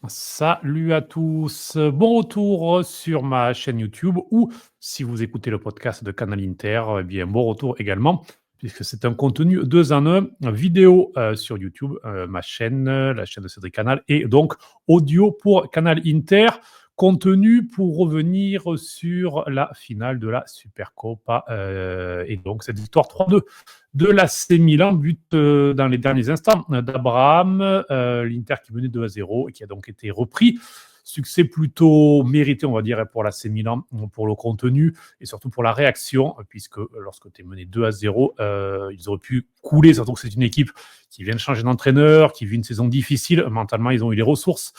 Salut à tous, bon retour sur ma chaîne YouTube ou si vous écoutez le podcast de Canal Inter, eh bien bon retour également puisque c'est un contenu 2 en 1, vidéo, sur YouTube, ma chaîne, la chaîne de Cédric Canal et donc audio pour Canal Inter. Contenu pour revenir sur la finale de la Supercoppa, et donc cette victoire 3-2 de l'AC Milan, but dans les derniers instants d'Abraham, l'Inter qui menait 2-0 et qui a donc été repris. Succès plutôt mérité, on va dire, pour l'AC Milan, pour le contenu et surtout pour la réaction, puisque lorsque tu es mené 2-0, ils auraient pu couler, surtout que c'est une équipe qui vient de changer d'entraîneur, qui vit une saison difficile. Mentalement, ils ont eu les ressources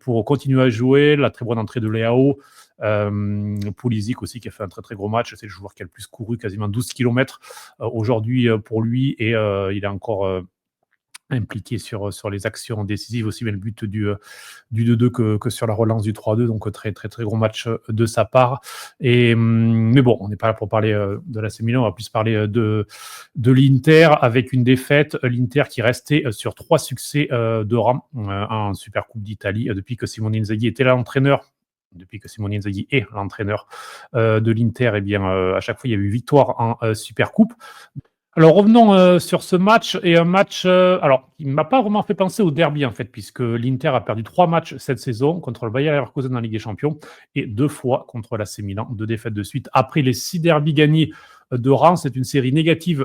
pour continuer à jouer. La très bonne entrée de Leao, Pulisic aussi qui a fait un très très gros match, c'est le joueur qui a le plus couru, quasiment 12 km aujourd'hui pour lui, et il est encore impliqué sur les actions décisives, aussi bien le but du 2-2 que sur la relance du 3-2, donc très très très gros match de sa part. Mais bon, on n'est pas là pour parler de l'AC Milan, on va plus parler de l'Inter avec une défaite, l'Inter qui restait sur 3 succès de rang en Supercoupe d'Italie depuis que Simone Inzaghi était l'entraîneur. Depuis que Simone Inzaghi est l'entraîneur de l'Inter, eh bien, à chaque fois, il y a eu victoire en Supercoupe. Alors revenons sur ce match, et un match alors il ne m'a pas vraiment fait penser au derby en fait, puisque l'Inter a perdu 3 matchs cette saison contre le Bayer Leverkusen en Ligue des Champions et 2 fois contre l'AC Milan, 2 défaites de suite. Après les 6 derbys gagnés de rang, c'est une série négative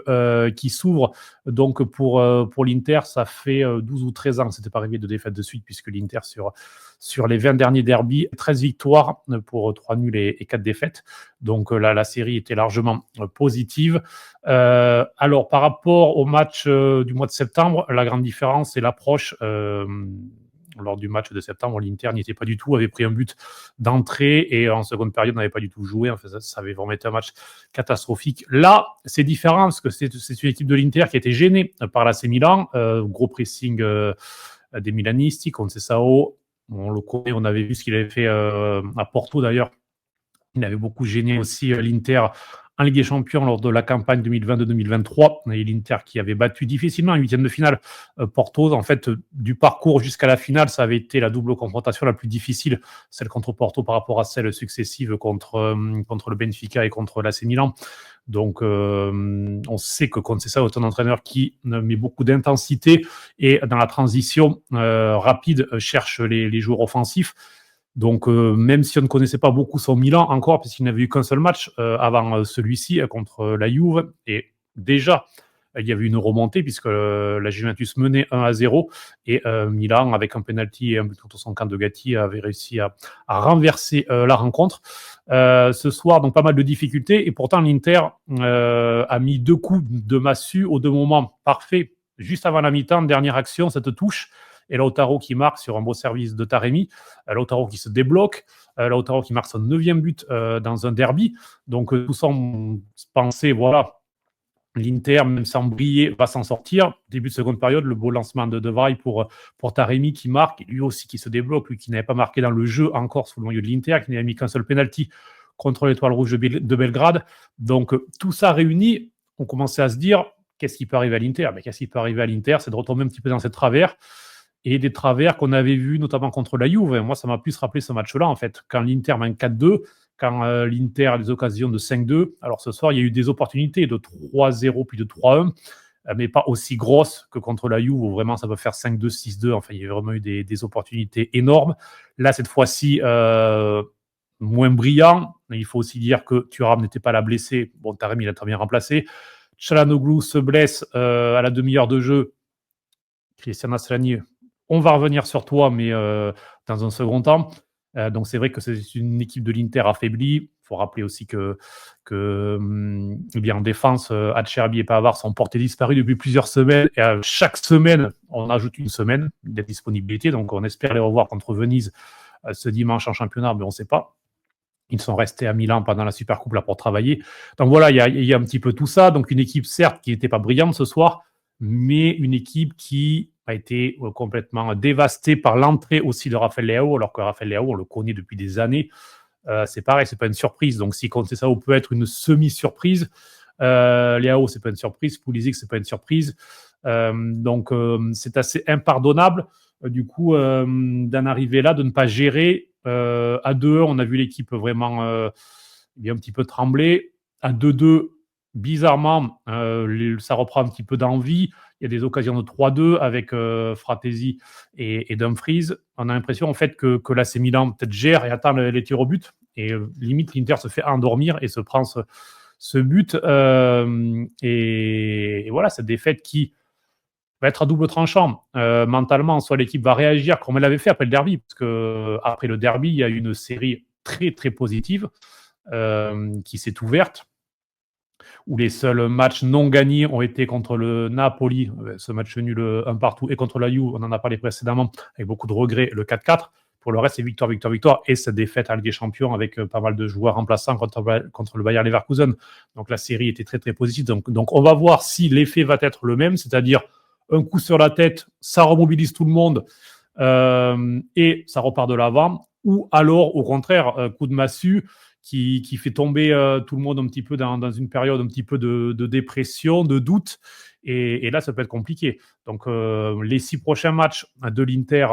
qui s'ouvre donc pour l'Inter. Ça fait 12 ou 13 ans que c'était pas arrivé de défaites de suite, puisque l'Inter sur les 20 derniers derbys, 13 victoires pour 3 nuls et 4 défaites. Donc là, la série était largement positive. Alors, par rapport au match du mois de septembre, la grande différence, c'est l'approche. Lors du match de septembre, l'Inter n'y était pas du tout, avait pris un but d'entrée et en seconde période n'avait pas du tout joué. Enfin, ça avait vraiment été un match catastrophique. Là, c'est différent parce que c'est une équipe de l'Inter qui a été gênée par l'AC Milan. Gros pressing des Milanisti, Conceição. On le connaît, on avait vu ce qu'il avait fait à Porto d'ailleurs. Il avait beaucoup gêné aussi l'Inter en Ligue des Champions lors de la campagne 2022-2023. Et l'Inter qui avait battu difficilement en huitième de finale Porto. En fait, du parcours jusqu'à la finale, ça avait été la double confrontation la plus difficile, celle contre Porto par rapport à celle successive contre le Benfica et contre l'AC Milan. Donc, on sait que Conceição est un entraîneur qui met beaucoup d'intensité et dans la transition rapide cherche les joueurs offensifs. Donc, même si on ne connaissait pas beaucoup son Milan encore, puisqu'il n'avait eu qu'un seul match avant celui-ci contre la Juve, et déjà, il y avait une remontée puisque la Juventus menait 1-0 et Milan, avec un penalty et un but contre son camp de Gatti, avait réussi à renverser la rencontre. Ce soir, donc pas mal de difficultés, et pourtant l'Inter a mis 2 coups de massue aux 2 moments parfaits, juste avant la mi-temps, dernière action, cette touche, et Lautaro qui marque sur un beau service de Taremi, Lautaro qui se débloque, Lautaro qui marque son 9e but dans un derby. Donc tout ça, on pensait, voilà, l'Inter, même sans briller, va s'en sortir. Début de seconde période, le beau lancement de Vrij pour Taremi qui marque, et lui aussi qui se débloque, lui qui n'avait pas marqué dans le jeu encore sous le maillot de l'Inter, qui n'avait mis qu'un seul penalty contre l'Étoile Rouge de Belgrade. Donc tout ça réuni, on commençait à se dire, qu'est-ce qui peut arriver à l'Inter? Qu'est-ce qui peut arriver à l'Inter? C'est de retomber un petit peu dans ces travers, et des travers qu'on avait vus notamment contre la Juve. Moi, ça m'a plus rappelé ce match-là, en fait, quand l'Inter mène 4-2, quand l'Inter a des occasions de 5-2. Alors ce soir, il y a eu des opportunités de 3-0 puis de 3-1, mais pas aussi grosses que contre la Juve, où vraiment ça peut faire 5-2, 6-2. Enfin, il y a vraiment eu des opportunités énormes. Là, cette fois-ci, moins brillant. Il faut aussi dire que Thuram n'était pas là blessé. Bon, Taremi, il a très bien remplacé. Çalhanoğlu se blesse à la demi-heure de jeu. Christian Asllani, on va revenir sur toi, mais dans un second temps. Donc c'est vrai que c'est une équipe de l'Inter affaiblie. Il faut rappeler aussi que en défense, Acerbi et Pavard sont portés disparus depuis plusieurs semaines. Et chaque semaine, on ajoute une semaine de disponibilité. Donc on espère les revoir contre Venise ce dimanche en championnat, mais on ne sait pas. Ils sont restés à Milan pendant la Supercoupe là pour travailler. Donc voilà, il y a un petit peu tout ça. Donc une équipe certes qui n'était pas brillante ce soir, mais une équipe qui a été complètement dévastée par l'entrée aussi de Rafael Leao, alors que Rafael Leao, on le connaît depuis des années. C'est pareil, c'est pas une surprise. Donc si Conceição peut être une semi-surprise, Leao, c'est pas une surprise. Pulisic, c'est pas une surprise. Donc c'est assez impardonnable. du coup, d'en arriver là, de ne pas gérer. À 2-1, on a vu l'équipe vraiment un petit peu trembler. À 2-2, bizarrement, ça reprend un petit peu d'envie. Il y a des occasions de 3-2 avec Fratesi et Dumfries. On a l'impression en fait que l'AC Milan peut-être gère et attend les tirs au but. Et limite, l'Inter se fait endormir et se prend ce but. Et voilà, cette défaite qui va être à double tranchant. Mentalement, soit l'équipe va réagir comme elle l'avait fait après le derby, parce que après le derby, il y a eu une série très très positive qui s'est ouverte, où les seuls matchs non gagnés ont été contre le Napoli, ce match nul 1 partout, et contre la Juve, on en a parlé précédemment, avec beaucoup de regrets, le 4-4. Pour le reste, c'est victoire, victoire, victoire, et cette défaite en Ligue des Champions avec pas mal de joueurs remplaçants contre le Bayer Leverkusen. Donc la série était très très positive. Donc on va voir si l'effet va être le même, c'est-à-dire un coup sur la tête, ça remobilise tout le monde et ça repart de l'avant, ou alors au contraire, coup de massue qui fait tomber tout le monde un petit peu dans une période un petit peu de dépression, de doute, et là ça peut être compliqué. Donc les 6 prochains matchs de l'Inter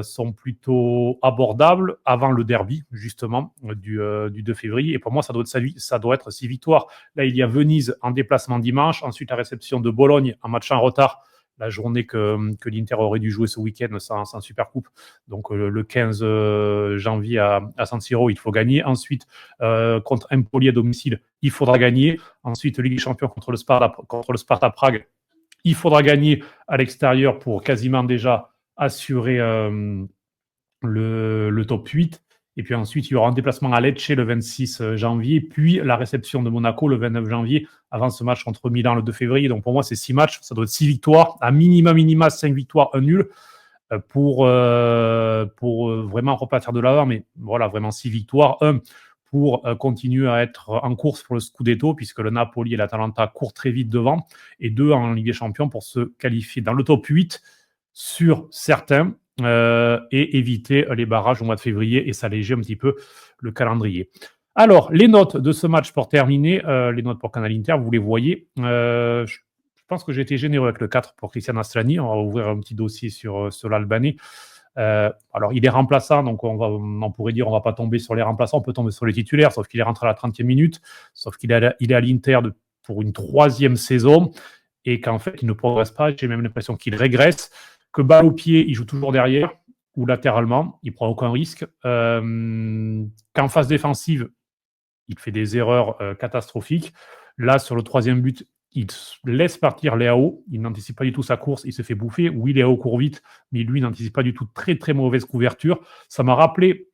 sont plutôt abordables avant le derby justement du 2 février, et pour moi ça doit être 6 victoires. Là il y a Venise en déplacement dimanche, ensuite la réception de Bologne en match en retard, la journée que l'Inter aurait dû jouer ce week-end sans Supercoupe. Donc le 15 janvier à San Siro, il faut gagner. Ensuite, contre Empoli à domicile, il faudra gagner. Ensuite, Ligue des Champions contre le Sparta Prague, il faudra gagner à l'extérieur pour quasiment déjà assurer le top 8. Et puis ensuite, il y aura un déplacement à Lecce le 26 janvier, puis la réception de Monaco le 29 janvier, avant ce match contre Milan le 2 février. Donc pour moi, c'est 6 matchs, ça doit être 6 victoires, à minima 5 victoires, 1 nul, pour vraiment repartir de l'avant. Mais voilà, vraiment 6 victoires. 1, pour continuer à être en course pour le Scudetto, puisque le Napoli et l'Atalanta courent très vite devant. Et 2, en Ligue des Champions, pour se qualifier dans le top 8 sur certains, et éviter les barrages au mois de février et s'alléger un petit peu le calendrier. Alors, les notes de ce match pour terminer, les notes pour Canal Inter, vous les voyez. Je pense que j'ai été généreux avec le 4 pour Christian Aslani. On va ouvrir un petit dossier sur l'Albanais. Alors, il est remplaçant, donc on pourrait dire on ne va pas tomber sur les remplaçants, on peut tomber sur les titulaires, sauf qu'il est rentré à la 30e minute, sauf qu'il est à l'Inter pour une 3e saison, et qu'en fait, il ne progresse pas. J'ai même l'impression qu'il régresse, que balle au pied, il joue toujours derrière ou latéralement, il ne prend aucun risque. Qu'en phase défensive, il fait des erreurs catastrophiques. Là, sur le 3e but, il laisse partir Léao, il n'anticipe pas du tout sa course, il se fait bouffer. Oui, Léao court vite, mais lui n'anticipe pas du tout. Très très mauvaise couverture. Ça m'a rappelé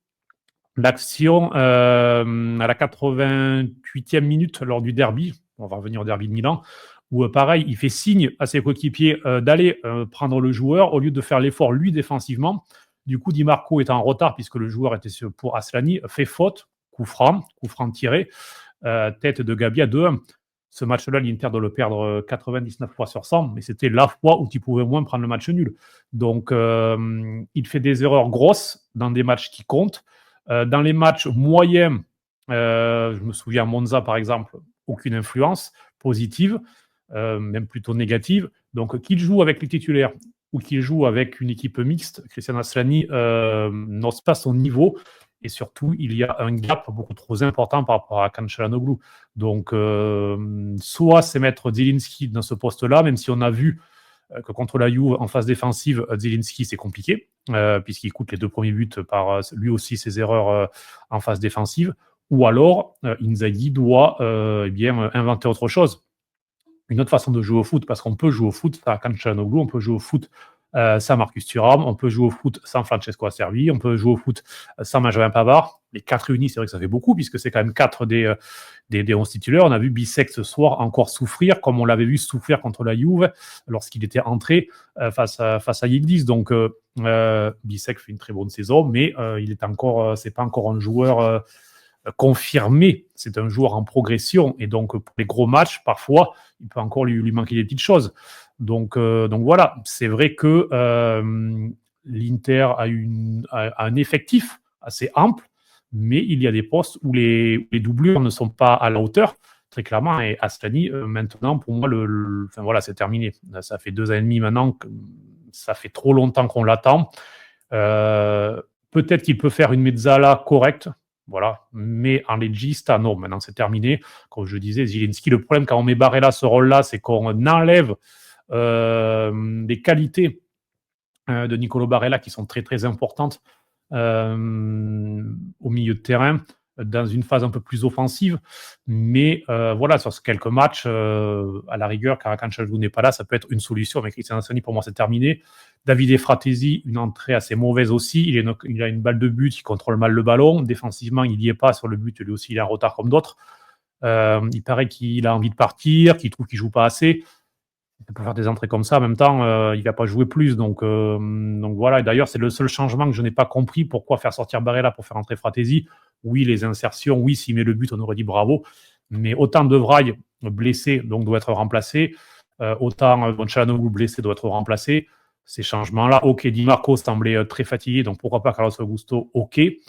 l'action à la 88e minute lors du derby. On va revenir au derby de Milan, où pareil, il fait signe à ses coéquipiers d'aller prendre le joueur au lieu de faire l'effort lui défensivement. Du coup, Di Marco est en retard puisque le joueur était pour Aslani, fait faute, coup franc tiré, tête de Gabi à 2-1. Ce match-là, l'Inter doit le perdre 99 fois sur 100, mais c'était la fois où tu pouvais au moins prendre le match nul. Donc, il fait des erreurs grosses dans des matchs qui comptent. Dans les matchs moyens, je me souviens à Monza, par exemple, aucune influence positive, même plutôt négative. Donc, qu'il joue avec les titulaires ou qu'il joue avec une équipe mixte, Christian Aslani n'ose pas son niveau. Et surtout, il y a un gap beaucoup trop important par rapport à Calhanoglu. Donc, soit c'est mettre Zielinski dans ce poste-là, même si on a vu que contre la Juve, en phase défensive, Zielinski, c'est compliqué, puisqu'il coûte les 2 premiers buts par lui aussi ses erreurs en phase défensive. Ou alors, Inzaghi doit inventer autre chose. Une autre façon de jouer au foot, parce qu'on peut jouer au foot sans Calhanoglu, on peut jouer au foot sans Marcus Thuram, on peut jouer au foot sans Francesco Acerbi, on peut jouer au foot sans Benjamin Pavard. Les 4 réunis, c'est vrai que ça fait beaucoup, puisque c'est quand même 4 des 11 titulaires. On a vu Bissek ce soir encore souffrir, comme on l'avait vu souffrir contre la Juve lorsqu'il était entré face à Yildiz. Donc Bissek fait une très bonne saison, mais c'est pas encore un joueur confirmé. C'est un joueur en progression, et donc pour les gros matchs, parfois, il peut encore lui manquer des petites choses. Donc voilà, c'est vrai que l'Inter a un effectif assez ample, mais il y a des postes où les doublures ne sont pas à la hauteur, très clairement. Et Aslani, maintenant, pour moi, enfin voilà, c'est terminé. Ça fait 2 ans et demi maintenant ça fait trop longtemps qu'on l'attend. Peut-être qu'il peut faire une mezzala correcte, voilà, mais en legista, non, maintenant c'est terminé. Comme je disais, Zielinski, le problème quand on met Barella ce rôle-là, c'est qu'on enlève des qualités de Nicolo Barella qui sont très très importantes au milieu de terrain dans une phase un peu plus offensive. Mais voilà, sur quelques matchs, à la rigueur, quand Calhanoglu n'est pas là, ça peut être une solution. Mais Cristiano Anzani, pour moi, c'est terminé. Davide Fratesi, une entrée assez mauvaise aussi. Il a une balle de but, il contrôle mal le ballon. Défensivement, il n'y est pas sur le but. Lui aussi, il est en retard comme d'autres. Il paraît qu'il a envie de partir, qu'il trouve qu'il joue pas assez. Il peut faire des entrées comme ça. En même temps, il va pas jouer plus. Donc voilà. Et d'ailleurs, c'est le seul changement que je n'ai pas compris. Pourquoi faire sortir Barella pour faire entrer Fratesi? Oui, les insertions. Oui, s'il met le but, on aurait dit bravo. Mais autant De Vrij blessé, donc doit être remplacé. Autant Calhanoglu blessé doit être remplacé. Ces changements-là, ok. Di Marco semblait très fatigué, donc pourquoi pas Carlos Augusto? Ok. Et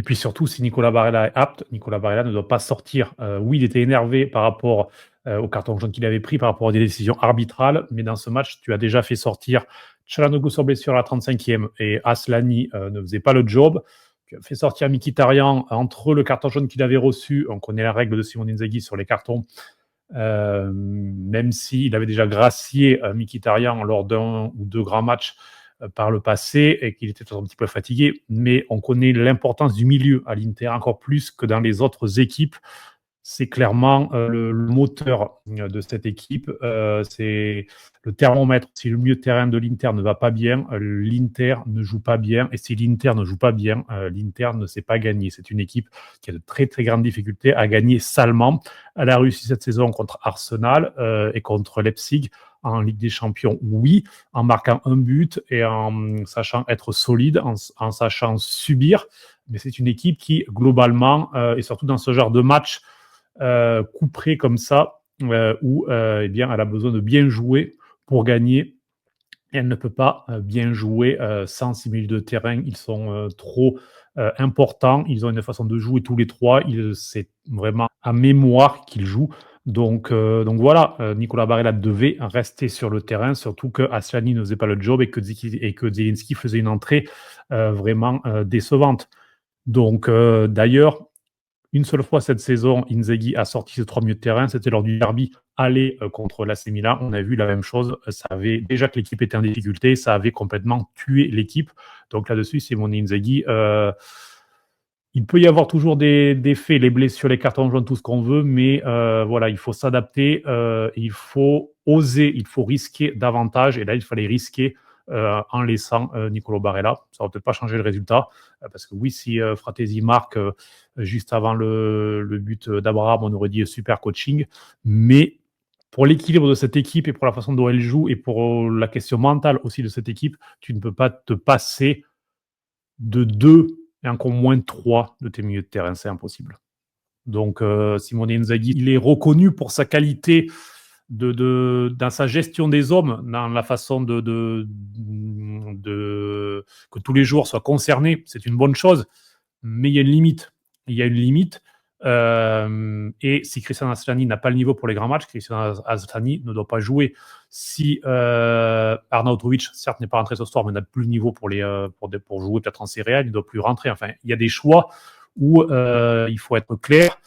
puis surtout, si Nicolas Barella est apte, Nicolas Barella ne doit pas sortir. Oui, il était énervé par rapport au carton jaune qu'il avait pris, par rapport à des décisions arbitrales, mais dans ce match, tu as déjà fait sortir Calhanoglu sur blessure à la 35e et Aslani ne faisait pas le job. Tu as fait sortir Mkhitaryan entre le carton jaune qu'il avait reçu. On connaît la règle de Simone Inzaghi sur les cartons. Même s'il avait déjà gracié Mkhitaryan lors d'un ou deux grands matchs par le passé et qu'il était un petit peu fatigué, mais on connaît l'importance du milieu à l'Inter encore plus que dans les autres équipes. C'est clairement le moteur de cette équipe. C'est le thermomètre. Si le milieu de terrain de l'Inter ne va pas bien, l'Inter ne joue pas bien. Et si l'Inter ne joue pas bien, l'Inter ne sait pas gagner. C'est une équipe qui a de très très grandes difficultés à gagner salement. Elle a réussi cette saison contre Arsenal et contre Leipzig en Ligue des Champions, oui, en marquant un but et en sachant être solide, en sachant subir. Mais c'est une équipe qui, globalement, et surtout dans ce genre de match, couperé comme ça, où eh bien, elle a besoin de bien jouer pour gagner. Et elle ne peut pas bien jouer sans ces milieux de terrain. Ils sont trop importants. Ils ont une façon de jouer tous les trois. C'est vraiment à mémoire qu'ils jouent. Donc voilà, Nicolas Barella devait rester sur le terrain, surtout que Aslani ne faisait pas le job et que Zielinski faisait une entrée vraiment décevante. Donc d'ailleurs, une seule fois cette saison, Inzaghi a sorti ses trois milieux de terrain, c'était lors du derby aller contre l'AC Milan. On a vu la même chose. Ça avait déjà que l'équipe était en difficulté, ça avait complètement tué l'équipe. Donc là-dessus, Simone Inzaghi, il peut y avoir toujours des faits, les blessures, les cartons jaunes, tout ce qu'on veut, mais voilà, il faut s'adapter, il faut oser, il faut risquer davantage. Et là, il fallait risquer en laissant Nicolo Barella. Ça va peut-être pas changer le résultat, parce que oui, si Fratesi marque juste avant le but d'Abraham, on aurait dit super coaching, mais pour l'équilibre de cette équipe et pour la façon dont elle joue et pour la question mentale aussi de cette équipe, tu ne peux pas te passer de 2 et encore moins de 3 de tes milieux de terrain, c'est impossible. Donc Simone Inzaghi, il est reconnu pour sa qualité dans sa gestion des hommes, dans la façon que tous les joueurs soient concernés, c'est une bonne chose, mais il y a une limite. Il y a une limite. Et si Cristiano Aslani n'a pas le niveau pour les grands matchs, Cristiano Aslani ne doit pas jouer. Si Arnautovic, certes, n'est pas rentré ce soir, mais n'a plus le niveau pour jouer peut-être en Serie A, il ne doit plus rentrer. Enfin, il y a des choix où il faut être clair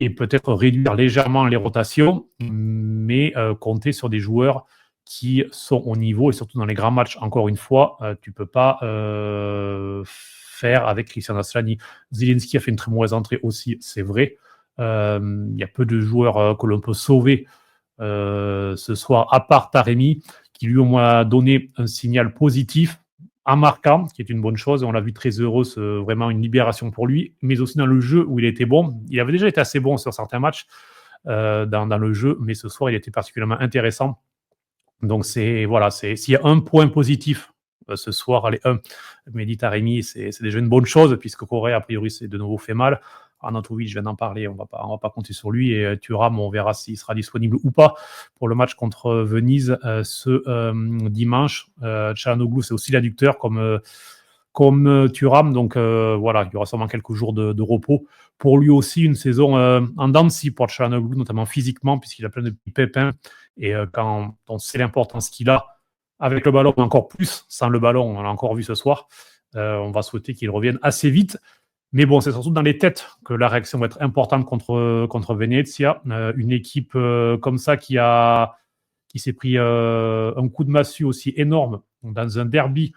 et peut-être réduire légèrement les rotations, mais compter sur des joueurs qui sont au niveau, et surtout dans les grands matchs, encore une fois, tu ne peux pas faire avec Cristiano Aslani. Zielinski a fait une très mauvaise entrée aussi, c'est vrai. Il y a peu de joueurs que l'on peut sauver ce soir, à part Taremi, qui lui au moins a donné un signal positif en marquant, qui est une bonne chose. On l'a vu très heureux, c'est vraiment une libération pour lui, mais aussi dans le jeu où il était bon. Il avait déjà été assez bon sur certains matchs dans le jeu, mais ce soir, il était particulièrement intéressant. Donc, s'il y a un point positif ce soir, allez, Mehdi Taremi, c'est déjà une bonne chose, puisque Correa, a priori, c'est de nouveau fait mal. Arnautovic, je viens d'en parler, on va pas compter sur lui. Et Thuram, on verra s'il sera disponible ou pas pour le match contre Venise ce dimanche. Calhanoglu, c'est aussi l'adducteur comme Thuram. Donc voilà, il y aura sûrement quelques jours de repos. Pour lui aussi, une saison en dents de scie pour Calhanoglu, notamment physiquement, puisqu'il a plein de petits pépins. Et quand on sait l'importance qu'il a avec le ballon encore plus, sans le ballon, on l'a encore vu ce soir. On va souhaiter qu'il revienne assez vite. Mais bon, c'est surtout dans les têtes que la réaction va être importante contre Venezia. Une équipe comme ça qui s'est pris un coup de massue aussi énorme dans un derby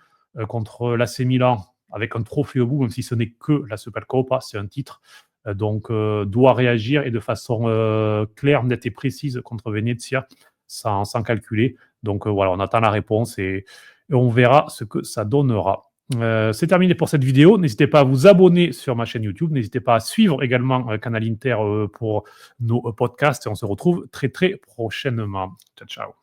contre l'AC Milan, avec un trophée au bout, même si ce n'est que la Supercoppa, c'est un titre. Donc, doit réagir et de façon claire, nette et précise contre Venezia, sans calculer. Donc, voilà, on attend la réponse et on verra ce que ça donnera. C'est terminé pour cette vidéo. N'hésitez pas à vous abonner sur ma chaîne YouTube. N'hésitez pas à suivre également Canal Inter pour nos podcasts. Et on se retrouve très, très prochainement. Ciao, ciao.